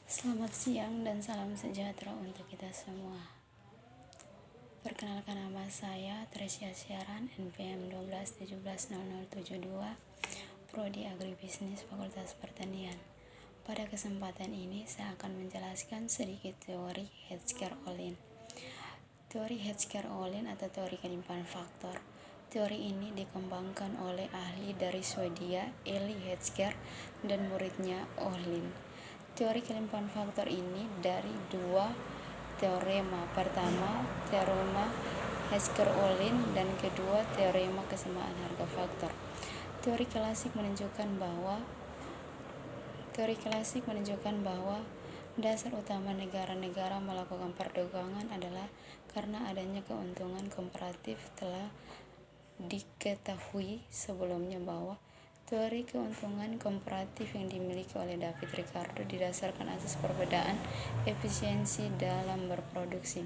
Selamat siang dan salam sejahtera untuk kita semua. Perkenalkan, nama saya Tresia Siaran, NPM 12170072, Prodi Agribisnis Fakultas Pertanian. Pada kesempatan ini saya akan menjelaskan sedikit teori Hedgeskrolin. Teori Hedgeskrolin atau teori kelimpahan faktor. Teori ini dikembangkan oleh ahli dari Swedia, Eli Hedsker, dan muridnya Ohlin. Teori kelimpahan faktor ini dari dua teorema. Pertama, teorema Hedgeskrolin, dan kedua, teorema kesamaan harga faktor. Teori klasik menunjukkan bahwa dasar utama negara-negara melakukan perdagangan adalah karena adanya keuntungan komparatif. Telah diketahui sebelumnya bahwa teori keuntungan komparatif yang dimiliki oleh David Ricardo didasarkan atas perbedaan efisiensi dalam berproduksi.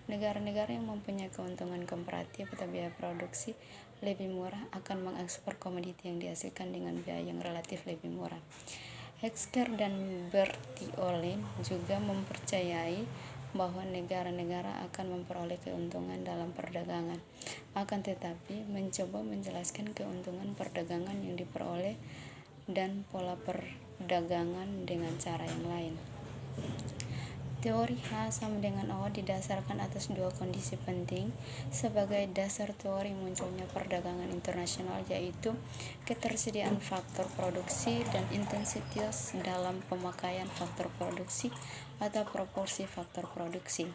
Negara-negara yang mempunyai keuntungan komparatif atau biaya produksi lebih murah akan mengekspor komoditi yang dihasilkan dengan biaya yang relatif lebih murah. Hedsker dan Bertillon juga mempercayai bahwa negara-negara akan memperoleh keuntungan dalam perdagangan, akan tetapi mencoba menjelaskan keuntungan perdagangan yang diperoleh dan pola perdagangan dengan cara yang lain. Teori H sama dengan O didasarkan atas dua kondisi penting sebagai dasar teori munculnya perdagangan internasional, yaitu ketersediaan faktor produksi dan intensitas dalam pemakaian faktor produksi atau proporsi faktor produksi.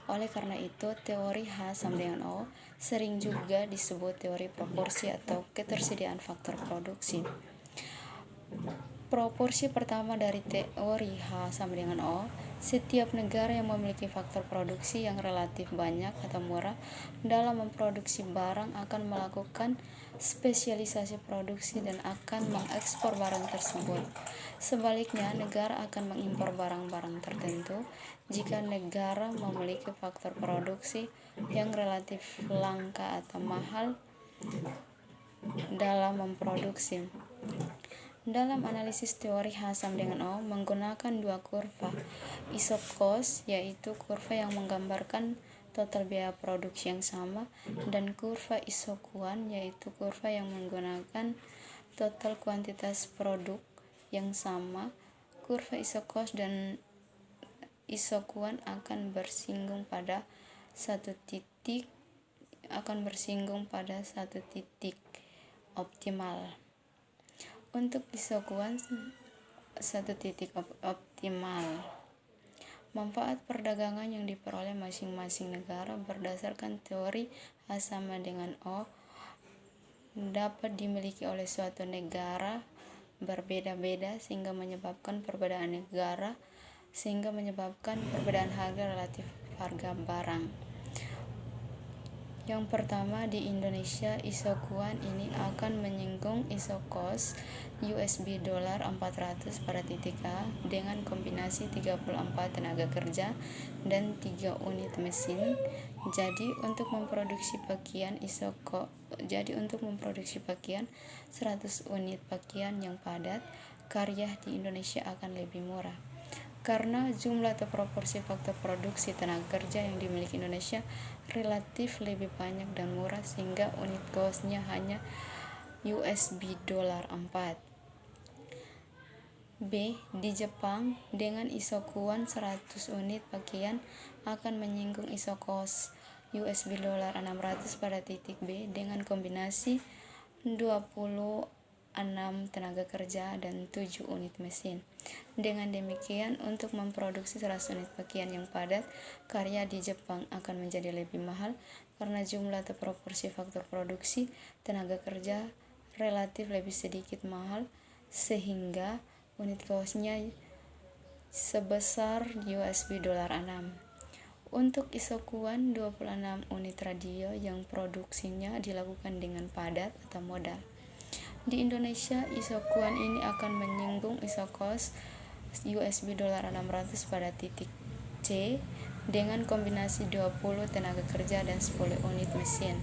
Oleh karena itu, teori H sama dengan O sering juga disebut teori proporsi atau ketersediaan faktor produksi. Proporsi pertama dari teori H sama dengan O, setiap negara yang memiliki faktor produksi yang relatif banyak atau murah dalam memproduksi barang akan melakukan spesialisasi produksi dan akan mengekspor barang tersebut. Sebaliknya, negara akan mengimpor barang-barang tertentu jika negara memiliki faktor produksi yang relatif langka atau mahal dalam memproduksi. Dalam analisis teori H sama dengan O menggunakan dua kurva isokos, yaitu kurva yang menggambarkan total biaya produksi yang sama, dan kurva isokuan, yaitu kurva yang menggunakan total kuantitas produk yang sama. Kurva isokos dan isokuan akan bersinggung pada satu titik optimal. Untuk isokuan satu titik optimal, manfaat perdagangan yang diperoleh masing-masing negara berdasarkan teori H sama dengan O dapat dimiliki oleh suatu negara berbeda-beda sehingga menyebabkan perbedaan harga relatif harga barang. Yang pertama, di Indonesia, isokuan ini akan menyinggung isokos USD 400 pada titik A dengan kombinasi 34 tenaga kerja dan 3 unit mesin. Jadi untuk memproduksi pakaian 100 unit pakaian yang padat, karya di Indonesia akan lebih murah. Karena jumlah atau proporsi faktor produksi tenaga kerja yang dimiliki Indonesia relatif lebih banyak dan murah, sehingga unit kosnya hanya USD 4. B. Di Jepang, dengan isokuan 100 unit pakaian akan menyinggung isokos USD 600 pada titik B dengan kombinasi 26 tenaga kerja dan 7 unit mesin. Dengan demikian, untuk memproduksi 100 unit pakaian yang padat, karya di Jepang akan menjadi lebih mahal karena jumlah atau proporsi faktor produksi tenaga kerja relatif lebih sedikit mahal, sehingga unit kosnya sebesar USD 6. Untuk isokuan 26 unit radio yang produksinya dilakukan dengan padat atau modal. Di Indonesia, isokuan ini akan menyinggung isokos USD 600 pada titik C dengan kombinasi 20 tenaga kerja dan 10 unit mesin.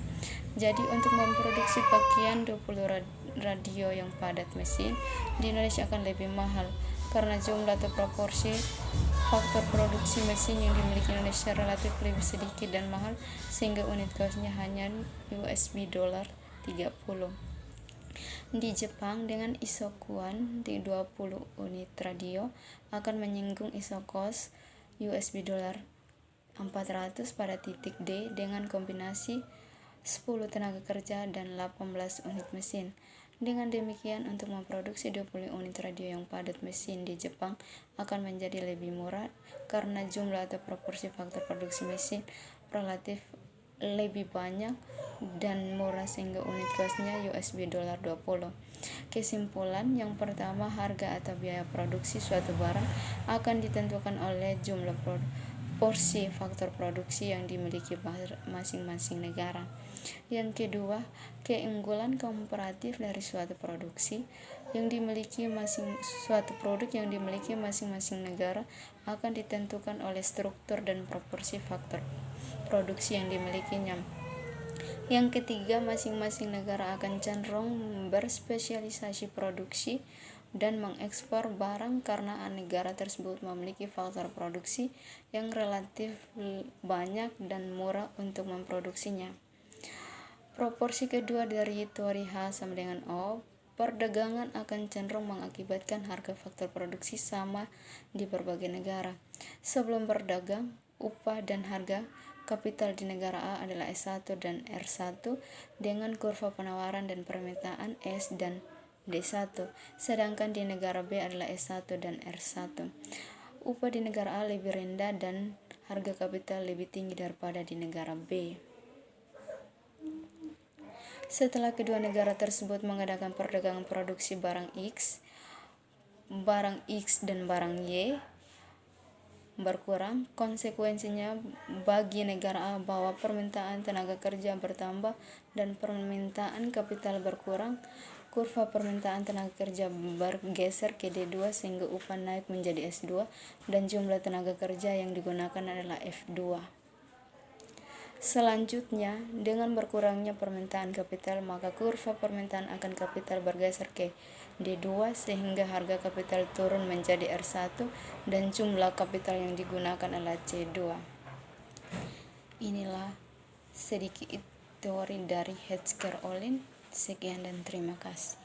Jadi untuk memproduksi pakaian 20 radio yang padat mesin di Indonesia akan lebih mahal karena jumlah atau proporsi faktor produksi mesin yang dimiliki Indonesia relatif lebih sedikit dan mahal, sehingga unit costnya hanya $30. Di Jepang, dengan ISO Kuan di 20 unit radio akan menyinggung ISO cost $400 pada titik D dengan kombinasi 10 tenaga kerja dan 18 unit mesin. Dengan demikian, untuk memproduksi 20 unit radio yang padat, mesin di Jepang akan menjadi lebih murah karena jumlah atau proporsi faktor produksi mesin relatif lebih banyak dan murah, sehingga unit costnya $20. Kesimpulan yang pertama, harga atau biaya produksi suatu barang akan ditentukan oleh jumlah porsi faktor produksi yang dimiliki masing-masing negara. Yang kedua, keunggulan komparatif dari suatu produk yang dimiliki masing-masing negara akan ditentukan oleh struktur dan proporsi faktor produksi yang dimilikinya. Yang ketiga, masing-masing negara akan cenderung berspesialisasi produksi dan mengekspor barang karena negara tersebut memiliki faktor produksi yang relatif banyak dan murah untuk memproduksinya. Proporsi kedua dari teori H sama dengan O, perdagangan akan cenderung mengakibatkan harga faktor produksi sama di berbagai negara. Sebelum berdagang, upah dan harga kapital di negara A adalah S1 dan R1 dengan kurva penawaran dan permintaan S dan D1, sedangkan di negara B adalah S1 dan R1. Upah di negara A lebih rendah dan harga kapital lebih tinggi daripada di negara B. Setelah kedua negara tersebut mengadakan perdagangan produksi barang X dan barang Y berkurang, konsekuensinya bagi negara A bahwa permintaan tenaga kerja bertambah dan permintaan kapital berkurang. Kurva permintaan tenaga kerja bergeser ke D2 sehingga upah naik menjadi S2 dan jumlah tenaga kerja yang digunakan adalah F2. Selanjutnya, dengan berkurangnya permintaan kapital, maka kurva permintaan akan kapital bergeser ke D2 sehingga harga kapital turun menjadi R1 dan jumlah kapital yang digunakan adalah C2. Inilah sedikit teori dari Hetzker-Ohlin. Sekian dan terima kasih.